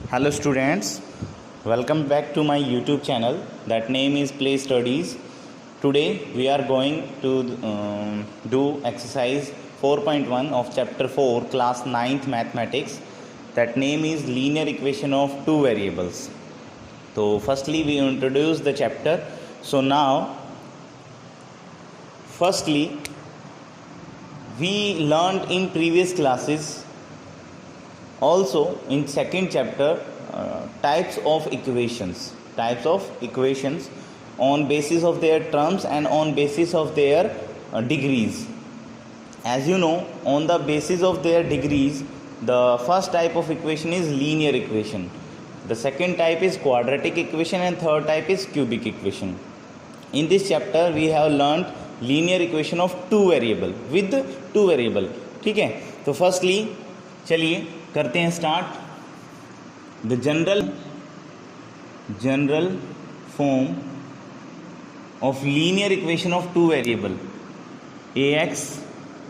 Hello students, welcome back to my YouTube channel. That name is Play Studies. Today we are going to do exercise 4.1 of chapter 4 class 9th mathematics. That name is linear equation of two variables. So firstly we introduce the chapter. So now firstly we learned in previous classes also in second chapter types of equations on basis of their terms and on basis of their degrees. As you know, on the basis of their degrees, the first type of equation is linear equation, the second type is quadratic equation, and third type is cubic equation. In this chapter we have learned linear equation of two variable with two variable. ठीक है, तो firstly चलिए करते हैं start. The general form of linear equation of two variable A X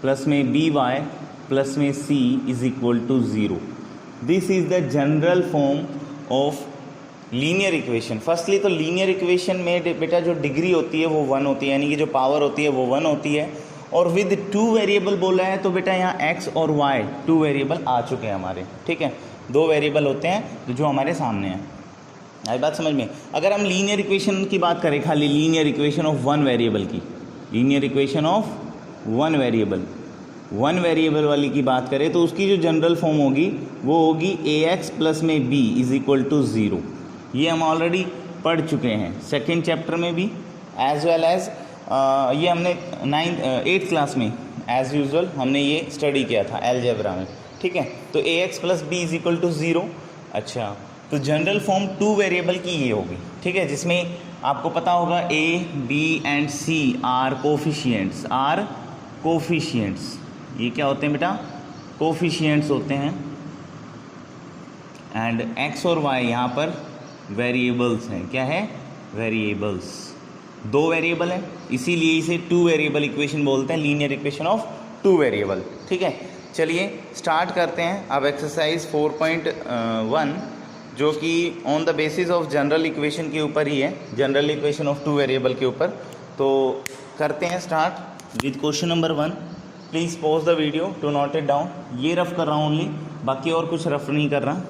plus में B Y plus में C is equal to zero. This is the general form of linear equation. Firstly तो linear equation में बेटा जो degree होती है वो one होती है, यानी कि जो पावर होती है वो वन होती है. और विद टू वेरिएबल बोला है तो बेटा यहाँ x और y टू वेरिएबल आ चुके हैं हमारे. ठीक है, दो वेरिएबल होते हैं जो हमारे सामने हैं. आई बात समझ में. अगर हम लीनियर इक्वेशन की बात करें, खाली linear equation of one variable की, linear equation of one variable वाली की बात करें तो उसकी जो जनरल फॉर्म होगी वो होगी ए एक्स प्लस में B is equal to zero. ये हम ऑलरेडी पढ़ चुके हैं सेकेंड चैप्टर में भी, एज वेल एज ये हमने 8th क्लास में एज यूजुअल हमने ये स्टडी किया था अलजेब्रा में. ठीक है, तो A X plus B is equal to zero. अच्छा, तो जनरल फॉर्म टू वेरिएबल की ये होगी. ठीक है, जिसमें आपको पता होगा A B and C are coefficients. ये क्या होते हैं बेटा? कोफिशिएंट्स होते हैं. एंड एक्स और वाई यहाँ पर वेरिएबल्स हैं. क्या है? वेरिएबल्स. दो वेरिएबल है, इसीलिए इसे टू वेरिएबल इक्वेशन बोलते हैं, linear equation of two variable. ठीक है, चलिए स्टार्ट करते हैं अब एक्सरसाइज 4.1 जो कि on the basis of general equation के ऊपर ही है, general equation of two variable के ऊपर. तो करते हैं start with question number 1. Please pause the video to note it down. ये रफ कर रहा हूँ ओनली, बाकी और कुछ रफ नहीं कर रहा.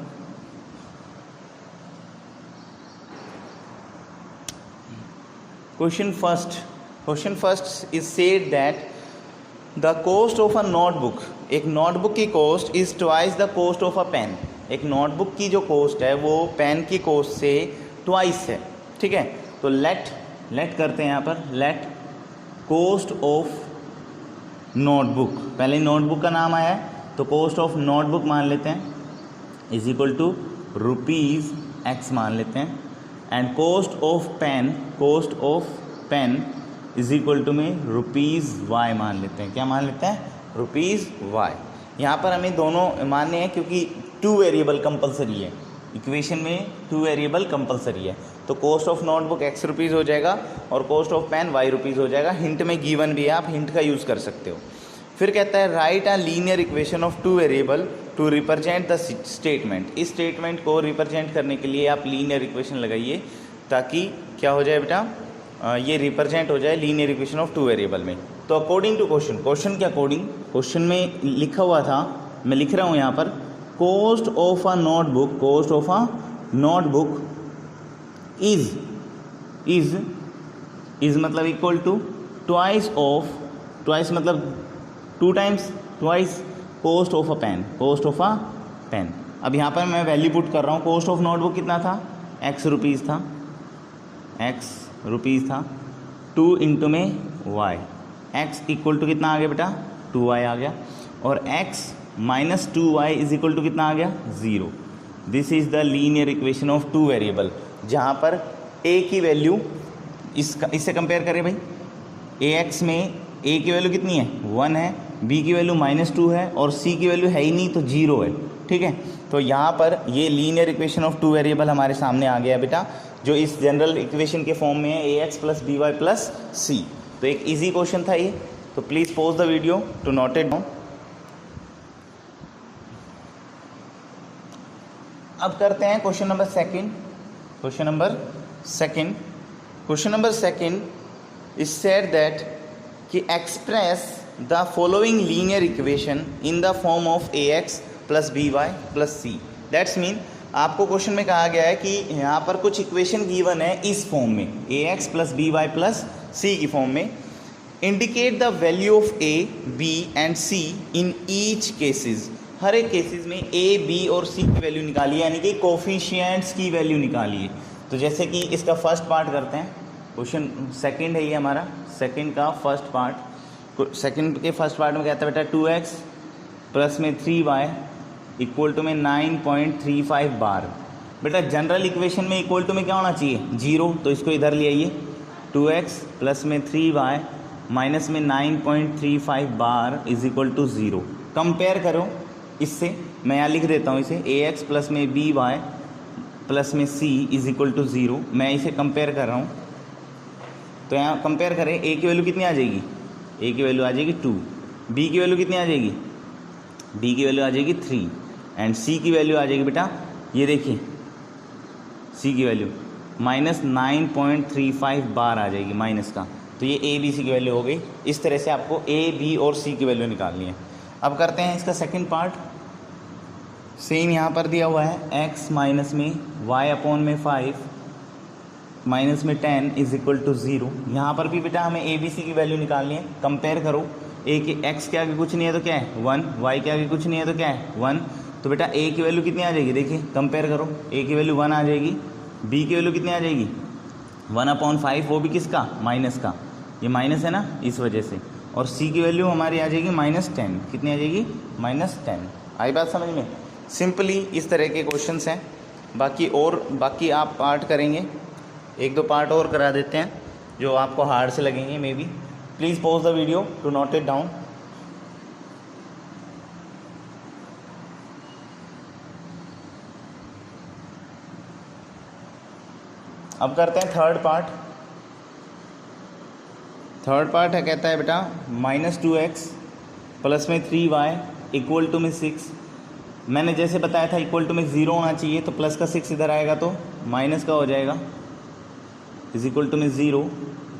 Question first is said that the cost of a notebook, एक नोटबुक की cost is twice the cost of a pen. एक नोटबुक की जो कॉस्ट है वो पेन की कॉस्ट से ट्वाइस है. ठीक है, तो लेट करते हैं यहाँ पर, लेट कॉस्ट ऑफ नोटबुक, पहले नोटबुक का नाम आया है तो कॉस्ट ऑफ नोटबुक मान लेते हैं is equal to rupees X मान लेते हैं. And cost of pen is equal to में रुपीज़ वाई मान लेते हैं. क्या मान लेते हैं? Rupees Y. यहाँ पर हमें दोनों मानने हैं क्योंकि टू वेरिएबल कंपलसरी है इक्वेशन में, टू वेरिएबल कंपलसरी है. तो cost of notebook X rupees हो जाएगा और cost of pen Y rupees हो जाएगा. हिंट में गिवन भी है, आप हिंट का यूज़ कर सकते हो. फिर कहता है write a linear equation of two variable to represent the statement. इस स्टेटमेंट को रिप्रेजेंट करने के लिए आप लीनियर इक्वेशन लगाइए ताकि क्या हो जाए बेटा, ये रिप्रेजेंट हो जाए linear equation of two variable में. तो अकॉर्डिंग टू क्वेश्चन के अकॉर्डिंग, क्वेश्चन में लिखा हुआ था, मैं लिख रहा हूँ यहाँ पर, cost of a notebook is मतलब इक्वल टू ट्वाइस मतलब two times twice cost of a pen. अब यहाँ पर मैं वैल्यू पुट कर रहा हूँ. कॉस्ट ऑफ नोटबुक कितना था? एक्स रुपीज़ था. 2 इंटू में वाई, एक्स इक्वल टू कितना आ गया बेटा? 2y आ गया. और x minus 2y is equal to कितना आ गया? 0. This is the linear equation of two variable, जहाँ पर a की वैल्यू इससे कंपेयर करें भाई. ax में a की वैल्यू कितनी है? 1 है, b की वैल्यू -2 है और c की वैल्यू है ही नहीं तो 0 है. ठीक है, तो यहाँ पर ये linear equation of two variable हमारे सामने आ गया बेटा, जो इस जनरल इक्वेशन के फॉर्म में है A X plus B Y plus C. तो एक इजी क्वेश्चन था ये. तो please pause the video to note it down. अब करते हैं question number second. Question number second is said that कि express the following linear equation in the form of ax plus B Y plus C. That's mean आपको question में कहा गया है कि यहाँ पर कुछ इक्वेशन गिवन है इस फॉर्म में, ax plus B Y plus C की फॉर्म में। Indicate the value of a, b and c in each cases. हर एक केसेस में a, b और c की वैल्यू निकालिए, यानी कि कोफिशिएंट्स की वैल्यू निकालिए। तो जैसे कि इसका फर्स्ट पार्ट करते हैं। क्वेश्चन सेकंड है ये हमारा, सेकंड का फर्स्ट पार्ट। सेकंड के फर्स्ट पार्ट में कहता है बेटा 2x प्लस में 3y इक्वल टू में 9.35 बार। बेटा जनरल इक्वेशन में इक्वल टू में क्या होना चाहिए, 0, तो इसको इधर ले आइए। 2x प्लस में 3y माइनस में 9.35 बार इज इक्वल टू 0। कंपेयर करो इससे, मैं यहाँ लिख देता हूँ इसे, ax प्लस में by प्लस में c इज इक्वल टू 0। मैं इसे कंपेयर कर रहा हूँ, तो यहाँ कंपेयर करें। a की वैल्यू कितनी आ जाएगी, a की वैल्यू आ जाएगी 2, b की वैल्यू कितनी आ जाएगी, b की वैल्यू आ जाएगी 3 एंड c की वैल्यू आ जाएगी बेटा, ये देखिए c की वैल्यू माइनस 9.35 बार आ जाएगी माइनस का। तो ये a b c की वैल्यू हो गई। इस तरह से आपको a b और c की वैल्यू निकालनी है। अब करते हैं इसका सेकंड पार्ट। सेम यहाँ पर दिया हुआ है x माइनस में y अपॉन में 5 माइनस में 10 इज इक्वल टू 0। यहाँ पर भी बेटा हमें a b c की वैल्यू निकालनी है। कंपेयर करो, a के x के आगे कुछ नहीं है तो क्या है 1, y के आगे कुछ नहीं है तो क्या है 1। तो बेटा a की वैल्यू कितनी आ जाएगी, देखिए कंपेयर करो, a की वैल्यू 1 आ जाएगी, b की वैल्यू कितनी आ जाएगी 1/5, वो भी किसका, माइनस का, ये माइनस है ना इस वजह से। और c की वैल्यू हमारी आ जाएगी -10, कितनी आ जाएगी -10। आई बात समझ में। सिंपली इस तरह के क्वेश्चंस हैं। बाकी आप पार्ट करेंगे, 1-2 पार्ट और करा देते हैं जो आपको हार्ड से लगेंगे maybe. Please pause the video to note it down. अब करते हैं थर्ड पार्ट। थर्ड पार्ट है, कहता है बेटा -2x प्लस में 3y इक्वल टू में 6। मैंने जैसे बताया था इक्वल टू में 0 होना चाहिए, तो प्लस का 6 इधर आएगा तो माइनस का हो जाएगा, इज इक्वल टू में 0।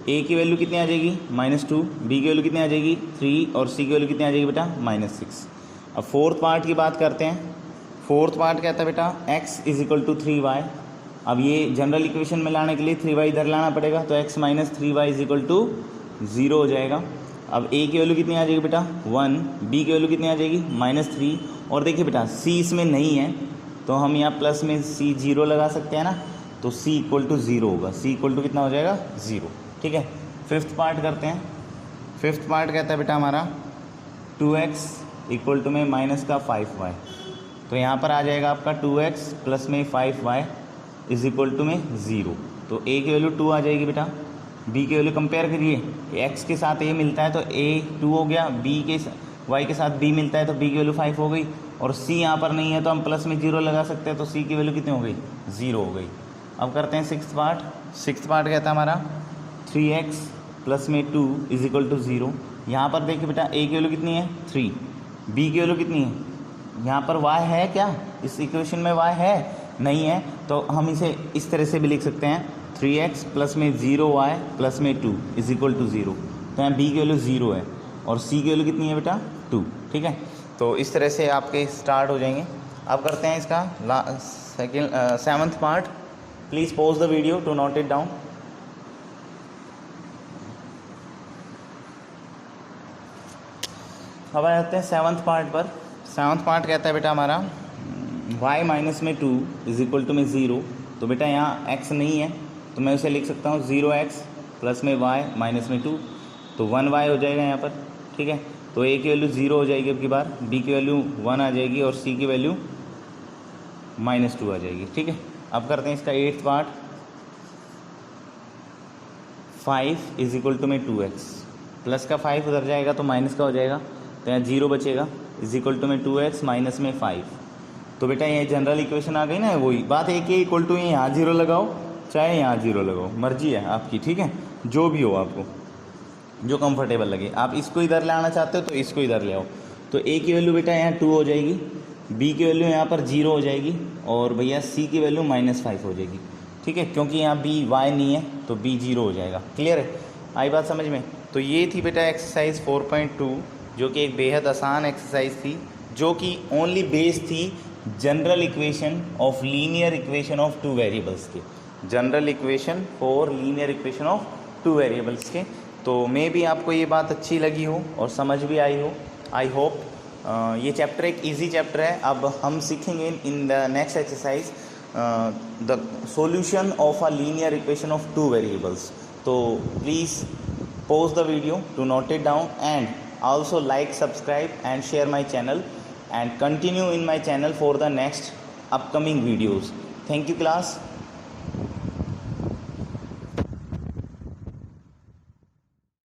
a की वैल्यू कितनी आ जाएगी -2, b की वैल्यू कितनी आ जाएगी 3 और c की वैल्यू कितनी आ जाएगी बेटा -6। अब फोर्थ पार्ट की बात करते हैं। फोर्थ पार्ट कहता है बेटा x is equal to 3y। अब ये जनरल इक्वेशन में लाने के लिए 3y इधर लाना पड़ेगा, तो x minus 3y is equal to 0 हो जाएगा। अब a की वैल्यू कितनी आ जाएगी बेटा 1, b की वैल्यू कितनी आ जाएगी -3। और देखिए बेटा c इसमें नहीं है, तो हम यहाँ प्लस में c 0 लगा सकते हैं ना, तो c इक्वल टू 0 होगा। c इक्वल टू कितना हो जाएगा 0, ठीक है। फिफ्थ पार्ट करते हैं। फिफ्थ पार्ट कहता है बेटा हमारा 2x इक्वल टू में माइनस का 5y। तो यहाँ पर आ जाएगा आपका 2x प्लस में 5y इज इक्वल टू में 0। तो a की वैल्यू 2 आ जाएगी बेटा, b की वैल्यू कंपेयर करिए, x के साथ a मिलता है तो a 2 हो गया, y के साथ b मिलता है तो b की वैल्यू 5 हो गई, और c यहाँ पर नहीं है तो हम प्लस में 0 लगा सकते हैं, तो c की वैल्यू कितनी हो गई 0 हो गई। अब करते हैं सिक्स्थ पार्ट। सिक्स्थ पार्ट कहता है हमारा 3x प्लस में 2 इज इक्वल टू 0। यहाँ पर देखिए बेटा a की वैल्यू कितनी है 3, b की वैल्यू कितनी है, यहाँ पर y है क्या, इस इक्वेशन में y है नहीं है, तो हम इसे इस तरह से भी लिख सकते हैं 3x प्लस में 0y प्लस में 2 इज इक्वल टू 0। तो यहाँ b की वैल्यू 0 है और c की वैल्यू कितनी है बेटा 2, ठीक है। तो इस तरह से आपके स्टार्ट हो जाएंगे। अब करते हैं इसका seventh part. Please pause the video to note it down. अब आ जाते हैं सेवन्थ पार्ट पर। सेवन्थ पार्ट कहता है बेटा हमारा y माइनस में 2 इज इक्वल टू में 0। तो बेटा यहाँ x नहीं है, तो मैं उसे लिख सकता हूँ 0x प्लस में y माइनस में 2, तो 1y हो जाएगा यहाँ पर, ठीक है। तो a की वैल्यू 0 हो जाएगी अब की बार, b की वैल्यू 1 आ जाएगी और c की वैल्यू -2 आ जाएगी, ठीक है। अब करते हैं इसका eighth part. 5 is equal to में 2x, प्लस का 5 उधर जाएगा तो माइनस का हो जाएगा, तो यहाँ 0 बचेगा, इज इक्वल टू में 2x माइनस में 5। तो बेटा ये जनरल इक्वेशन आ गई ना, वही बात है कि इक्वल टू यहाँ 0 लगाओ चाहे यहाँ 0 लगाओ, मर्जी है आपकी, ठीक है, जो भी हो आपको जो कंफर्टेबल लगे। आप इसको इधर ले आना चाहते हो तो इसको इधर ले आओ। तो a की वैल्यू बेटा यहाँ 2 हो जाएगी, बी की वैल्यू यहाँ पर 0 हो जाएगी और भैया सी की वैल्यू -5 हो जाएगी, ठीक है, क्योंकि यहाँ बी वाई नहीं है तो बी 0 हो जाएगा। क्लियर है, आई बात समझ में। तो ये थी बेटा एक्सरसाइज 4.2 जो कि एक बेहद आसान एक्सरसाइज थी, जो कि ओनली बेस्ड थी general equation of linear equation of two variables के, general equation for linear equation of two variables के। तो मे भी आपको ये बात अच्छी लगी हो और समझ भी आई हो, आई होप। ये चैप्टर एक इजी चैप्टर है। अब हम सीखेंगे in the next exercise the solution of a linear equation of two variables. तो please pause the video to note it down and also like, subscribe and share my channel and continue in my channel for the next upcoming videos. Thank you class.